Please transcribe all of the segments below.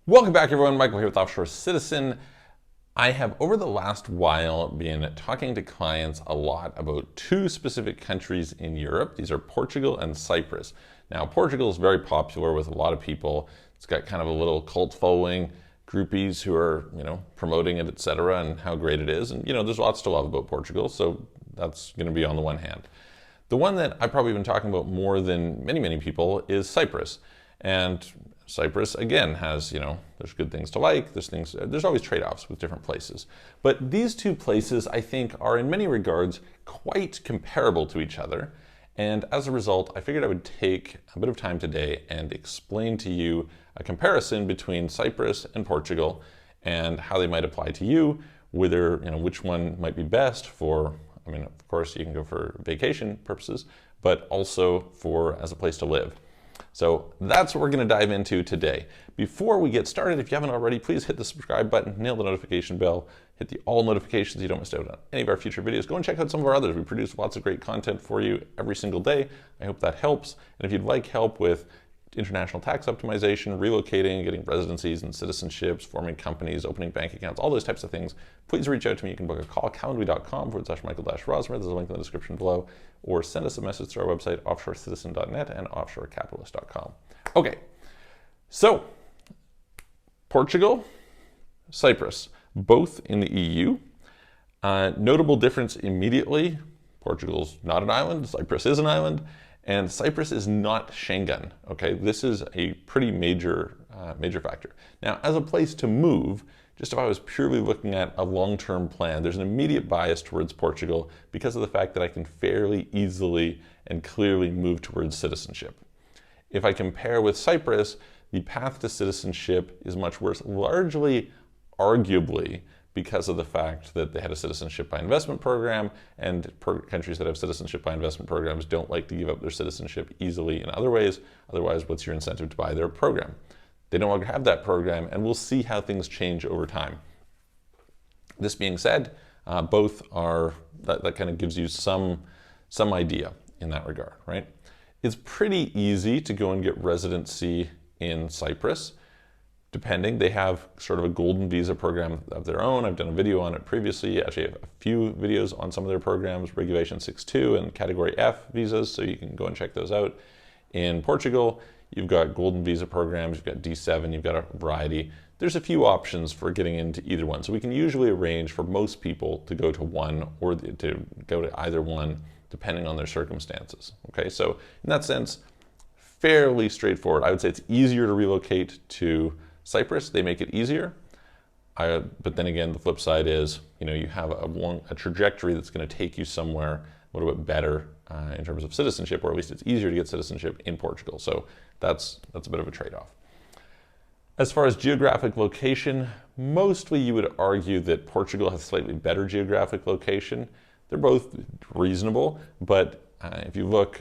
Welcome back, everyone. Michael here with Offshore Citizen. I have over the last while been talking to clients a lot about two specific countries in Europe. These are Portugal and Cyprus. Now, Portugal is very popular with a lot of people. It's got kind of a little cult following, groupies who are, promoting it, etc., and how great it is. And, there's lots to love about Portugal, so that's going to be on the one hand. The one that I've probably been talking about more than many people is Cyprus. And Cyprus, again, has, there's good things to like, there's always trade-offs with different places. But these two places, I think, are in many regards quite comparable to each other. And as a result, I figured I would take a bit of time today and explain to you a comparison between Cyprus and Portugal and how they might apply to you, whether, which one might be best for, of course, you can go for vacation purposes, but also for as a place to live. So that's what we're going to dive into today. Before we get started, if you haven't already, please hit the subscribe button, nail the notification bell, hit the all notifications so you don't miss out on any of our future videos. Go and check out some of our others. We produce lots of great content for you every single day. I hope that helps. And if you'd like help with international tax optimization, relocating, getting residencies and citizenships, forming companies, opening bank accounts, all those types of things, please reach out to me. You can book a call, calendly.com/Michael-Rosmer. There's a link in the description below, or send us a message to our website, offshorecitizen.net and offshorecapitalist.com. Okay, so Portugal, Cyprus, both in the EU. Notable difference immediately, Portugal's not an island, Cyprus is an island. And Cyprus is not Schengen, okay? This is a pretty major factor. Now, as a place to move, just if I was purely looking at a long-term plan, there's an immediate bias towards Portugal because of the fact that I can fairly easily and clearly move towards citizenship. If I compare with Cyprus, the path to citizenship is much worse, largely, arguably, because of the fact that they had a citizenship by investment program, and countries that have citizenship by investment programs don't like to give up their citizenship easily in other ways. Otherwise, what's your incentive to buy their program? They no longer have that program, and we'll see how things change over time. This being said, both are, that kind of gives you some idea in that regard, right? It's pretty easy to go and get residency in Cyprus. Depending, they have sort of a golden visa program of their own. I've done a video on it previously. Actually, I have a few videos on some of their programs, Regulation 6.2 and Category F visas, so you can go and check those out. In Portugal, you've got golden visa programs, you've got D7, you've got a variety. There's a few options for getting into either one. So we can usually arrange for most people to go to one or to go to either one, depending on their circumstances. Okay, so in that sense, fairly straightforward. I would say it's easier to relocate to Cyprus. They make it easier, but then again, the flip side is, you have a trajectory that's going to take you somewhere a little bit better in terms of citizenship, or at least it's easier to get citizenship in Portugal. So that's a bit of a trade-off. As far as geographic location, mostly you would argue that Portugal has slightly better geographic location. They're both reasonable, but if you look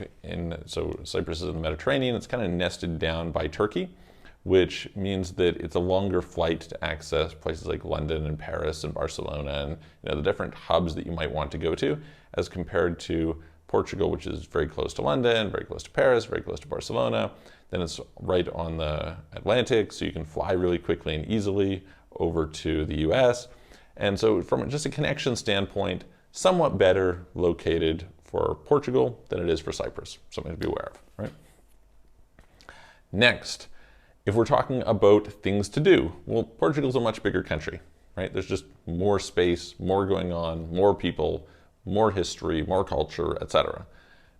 so Cyprus is in the Mediterranean, it's kind of nested down by Turkey, which means that it's a longer flight to access places like London and Paris and Barcelona and the different hubs that you might want to go to, as compared to Portugal, which is very close to London, very close to Paris, very close to Barcelona. Then it's right on the Atlantic, so you can fly really quickly and easily over to the US. And so from just a connection standpoint, somewhat better located for Portugal than it is for Cyprus. Something to be aware of, right? Next, if we're talking about things to do, well, Portugal's a much bigger country, right? There's just more space, more going on, more people, more history, more culture, etc.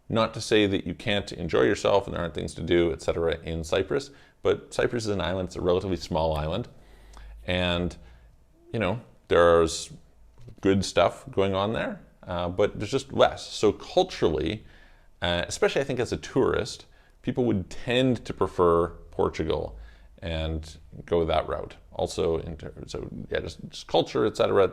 Not to say that you can't enjoy yourself and there aren't things to do, etc. in Cyprus, but Cyprus is an island, it's a relatively small island, and there's good stuff going on there, but there's just less. So culturally, especially I think as a tourist, people would tend to prefer Portugal and go that route. Also, just culture, etc.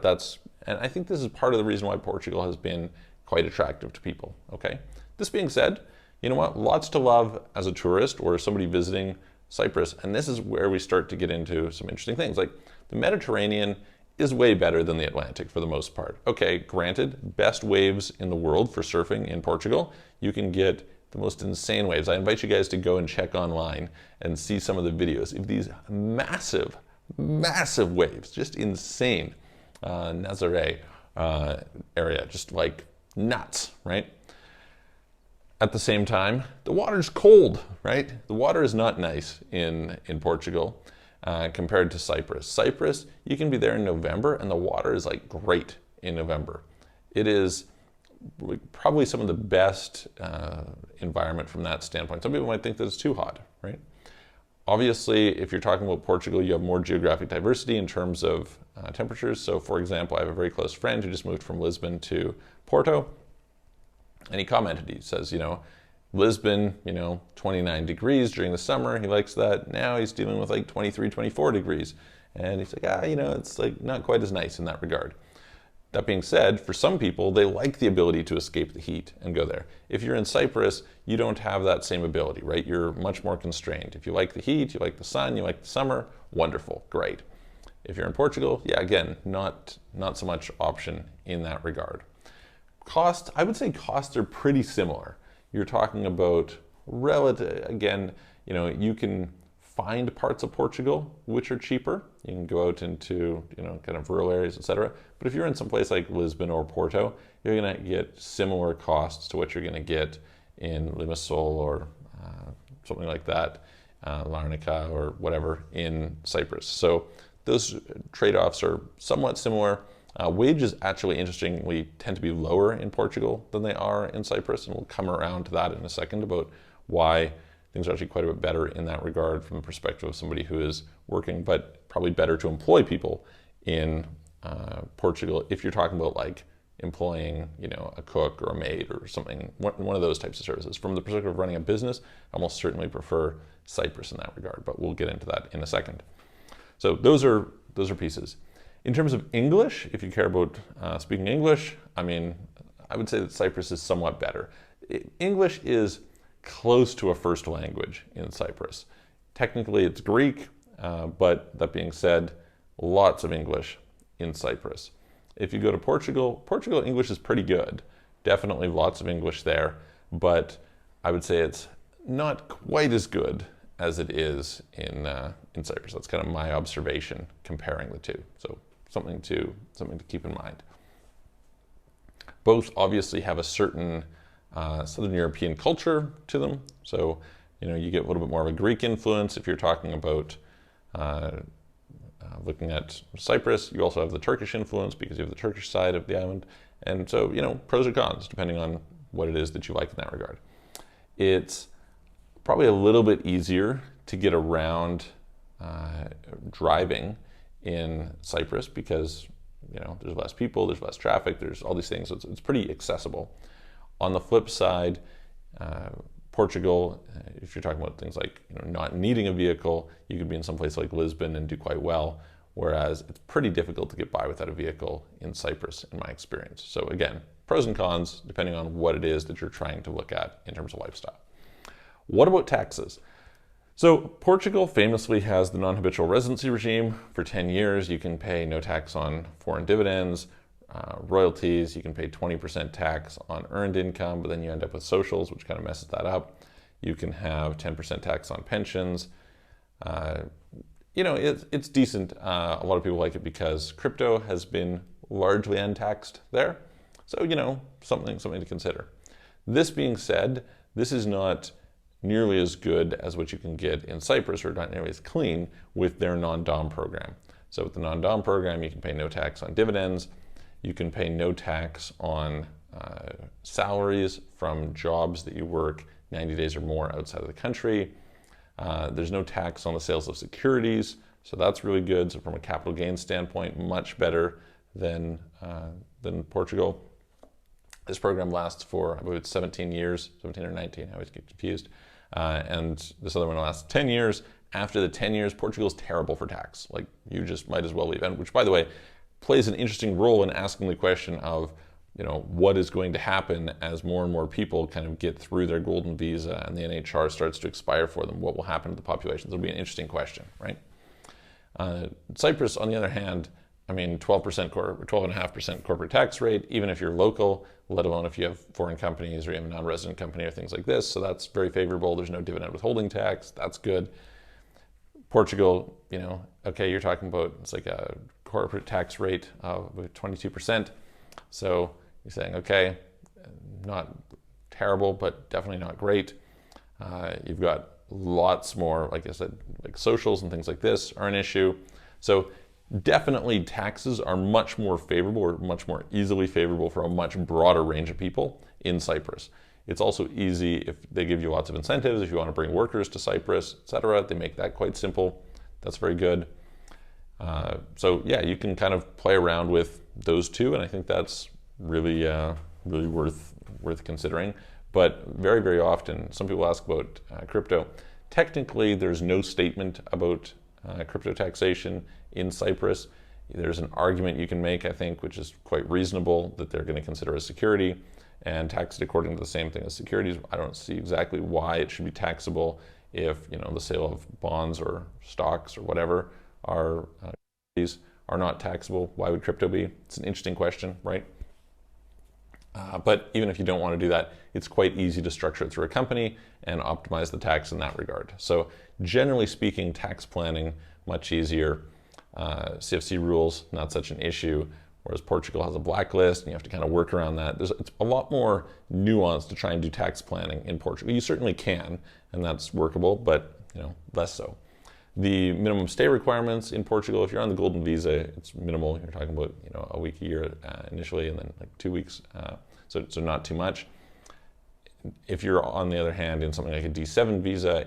And I think this is part of the reason why Portugal has been quite attractive to people. Okay. This being said, you know what? Lots to love as a tourist or somebody visiting Cyprus, and this is where we start to get into some interesting things. Like the Mediterranean is way better than the Atlantic for the most part. Okay, granted, best waves in the world for surfing in Portugal. You can get the most insane waves. I invite you guys to go and check online and see some of the videos of these massive massive waves, just insane. Nazaré area, just like nuts, right? At the same time, the water's cold, right? The water is not nice in Portugal compared to Cyprus. Cyprus, you can be there in November and the water is like great in November. It is probably some of the best environment from that standpoint. Some people might think that it's too hot, right? Obviously, if you're talking about Portugal, you have more geographic diversity in terms of temperatures. So for example, I have a very close friend who just moved from Lisbon to Porto. And he commented, he says, Lisbon, 29 degrees during the summer. He likes that. Now he's dealing with like 23, 24 degrees. And he's like, it's like not quite as nice in that regard. That being said, for some people, they like the ability to escape the heat and go there. If you're in Cyprus, you don't have that same ability, right? You're much more constrained. If you like the heat, you like the sun, you like the summer, wonderful, great. If you're in Portugal, yeah, again, not so much option in that regard. Costs, I would say costs are pretty similar. You're talking about relative, again, you can find parts of Portugal which are cheaper. You can go out into, kind of rural areas, etc. But if you're in some place like Lisbon or Porto, you're going to get similar costs to what you're going to get in Limassol or something like that, Larnaca or whatever in Cyprus. So those trade-offs are somewhat similar. Wages actually, interestingly, tend to be lower in Portugal than they are in Cyprus, and we'll come around to that in a second about why things are actually quite a bit better in that regard from the perspective of somebody who is working, but probably better to employ people in Portugal if you're talking about like employing, a cook or a maid or something, one of those types of services. From the perspective of running a business, I almost certainly prefer Cyprus in that regard, but we'll get into that in a second. So those are pieces. In terms of English, if you care about speaking English, I would say that Cyprus is somewhat better. English is close to a first language in Cyprus. Technically it's Greek, but that being said, lots of English in Cyprus. If you go to Portugal English is pretty good. Definitely lots of English there, but I would say it's not quite as good as it is in Cyprus. That's kind of my observation comparing the two. So something to keep in mind. Both obviously have a certain Southern European culture to them. So, you get a little bit more of a Greek influence if you're talking about looking at Cyprus. You also have the Turkish influence because you have the Turkish side of the island. And so, pros or cons, depending on what it is that you like in that regard. It's probably a little bit easier to get around driving in Cyprus because, there's less people, there's less traffic, there's all these things. So it's pretty accessible. On the flip side, Portugal, if you're talking about things like not needing a vehicle, you could be in some place like Lisbon and do quite well, whereas it's pretty difficult to get by without a vehicle in Cyprus, in my experience. So again, pros and cons, depending on what it is that you're trying to look at in terms of lifestyle. What about taxes? So Portugal famously has the non-habitual residency regime. For 10 years, you can pay no tax on foreign dividends, royalties. You can pay 20% tax on earned income, but then you end up with socials, which kind of messes that up. You can have 10% tax on pensions. It's decent. A lot of people like it because crypto has been largely untaxed there. So, something to consider. This being said, this is not nearly as good as what you can get in Cyprus, or not nearly as clean with their non-dom program. So with the non-dom program, you can pay no tax on dividends. You can pay no tax on salaries from jobs that you work 90 days or more outside of the country. There's no tax on the sales of securities, so that's really good. So from a capital gains standpoint, much better than Portugal. This program lasts for about 17 years, 17 or 19, I always get confused. And this other one lasts 10 years. After the 10 years, Portugal's terrible for tax. Like, you just might as well leave. And which, by the way, plays an interesting role in asking the question of, what is going to happen as more and more people kind of get through their golden visa and the NHR starts to expire for them. What will happen to the population? It'll be an interesting question, right? Cyprus, on the other hand, 12.5% corporate tax rate, even if you're local, let alone if you have foreign companies or you have a non-resident company or things like this. So that's very favorable. There's no dividend withholding tax. That's good. Portugal, okay, you're talking about, it's like a corporate tax rate of 22%. So you're saying, okay, not terrible, but definitely not great. You've got lots more, like I said, like socials and things like this are an issue. So definitely taxes are much more favorable, or much more easily favorable for a much broader range of people in Cyprus. It's also easy if they give you lots of incentives. If you want to bring workers to Cyprus, etc., they make that quite simple. That's very good. So yeah, you can kind of play around with those two, and I think that's really worth considering. But very, very often, some people ask about crypto. Technically, there's no statement about crypto taxation in Cyprus. There's an argument you can make, I think, which is quite reasonable, that they're going to consider a security and tax it according to the same thing as securities. I don't see exactly why it should be taxable if the sale of bonds or stocks or whatever are not taxable. Why would crypto be? It's an interesting question, right? But even if you don't want to do that, it's quite easy to structure it through a company and optimize the tax in that regard. So generally speaking, tax planning, much easier. CFC rules, not such an issue, whereas Portugal has a blacklist and you have to kind of work around that. It's a lot more nuanced to try and do tax planning in Portugal. You certainly can, and that's workable, but less so. The minimum stay requirements in Portugal, if you're on the golden visa, it's minimal. You're talking about a week a year initially, and then like 2 weeks, so not too much. If you're on the other hand in something like a D7 visa,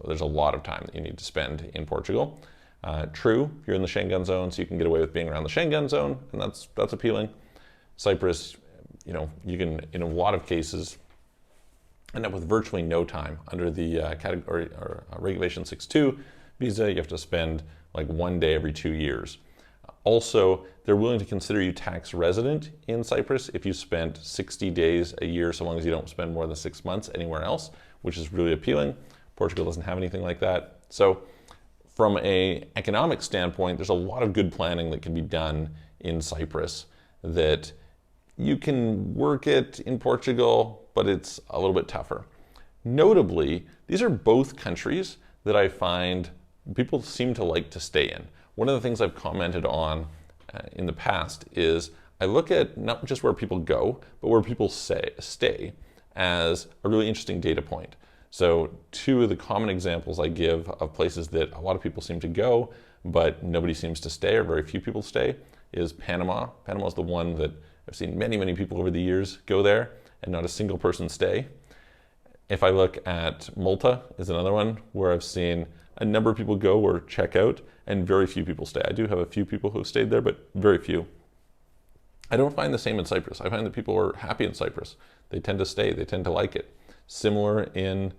there's a lot of time that you need to spend in Portugal. True, you're in the Schengen zone, so you can get away with being around the Schengen zone, and that's appealing. Cyprus, you can, in a lot of cases, end up with virtually no time under the category or regulation 6.2 visa. You have to spend like 1 day every 2 years. Also, they're willing to consider you tax resident in Cyprus if you spent 60 days a year, so long as you don't spend more than 6 months anywhere else, which is really appealing. Portugal doesn't have anything like that. So from an economic standpoint, there's a lot of good planning that can be done in Cyprus that you can work it in Portugal, but it's a little bit tougher. Notably, these are both countries that I find people seem to like to stay in. One of the things I've commented on in the past is I look at not just where people go, but where people stay as a really interesting data point. So 2 of the common examples I give of places that a lot of people seem to go, but nobody seems to stay, or very few people stay, is Panama. Panama is the one that I've seen many, many people over the years go there and not a single person stay. If I look at Malta is another one where I've seen a number of people go or check out and very few people stay. I do have a few people who have stayed there, but very few. I don't find the same in Cyprus. I find that people are happy in Cyprus. They tend to stay, they tend to like it. Similar in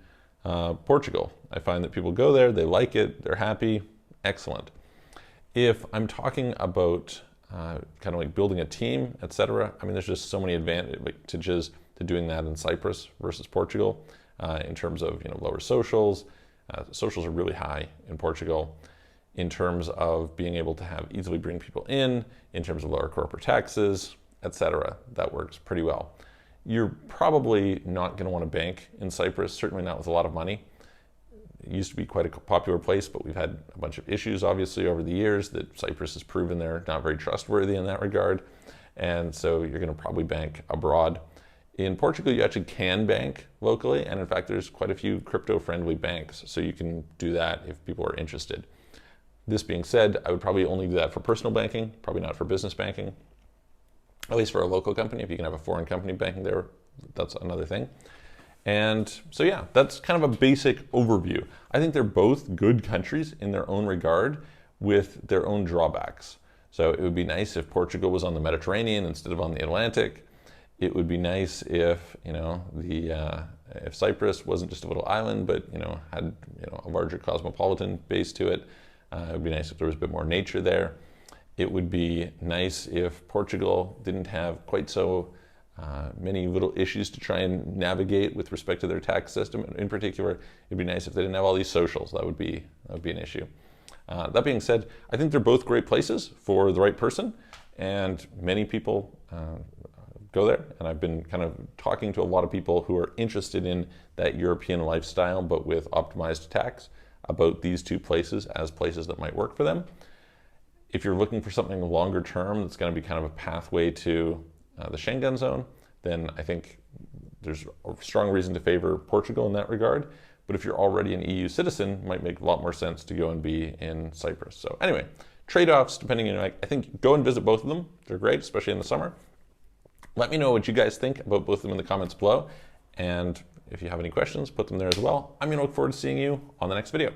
Portugal. I find that people go there, they like it, they're happy, excellent. If I'm talking about kind of like building a team, etc., I mean, there's just so many advantages to doing that in Cyprus versus Portugal in terms of lower socials. Socials are really high in Portugal. In terms of being able to easily bring people in terms of lower corporate taxes, etc., that works pretty well. You're probably not going to want to bank in Cyprus, certainly not with a lot of money. It used to be quite a popular place, but we've had a bunch of issues, obviously, over the years that Cyprus has proven they're not very trustworthy in that regard. And so you're going to probably bank abroad. In Portugal, you actually can bank locally, and in fact, there's quite a few crypto-friendly banks, so you can do that if people are interested. This being said, I would probably only do that for personal banking, probably not for business banking. At least for a local company. If you can have a foreign company banking there, that's another thing. And so yeah, that's kind of a basic overview. I think they're both good countries in their own regard with their own drawbacks. So it would be nice if Portugal was on the Mediterranean instead of on the Atlantic. It would be nice if if Cyprus wasn't just a little island, but had a larger cosmopolitan base to it. It would be nice if there was a bit more nature there. It would be nice if Portugal didn't have quite so many little issues to try and navigate with respect to their tax system. In particular, it'd be nice if they didn't have all these socials. That would be an issue. That being said, I think they're both great places for the right person, and many people go there. And I've been kind of talking to a lot of people who are interested in that European lifestyle, but with optimized tax. about these two places as places that might work for them. If you're looking for something longer term that's going to be kind of a pathway to the Schengen zone, then I think there's a strong reason to favor Portugal in that regard. But if you're already an EU citizen, it might make a lot more sense to go and be in Cyprus. So anyway, trade-offs depending on, I think go and visit both of them. They're great, especially in the summer. Let me know what you guys think about both of them in the comments below. And if you have any questions, put them there as well. I'm going to look forward to seeing you on the next video.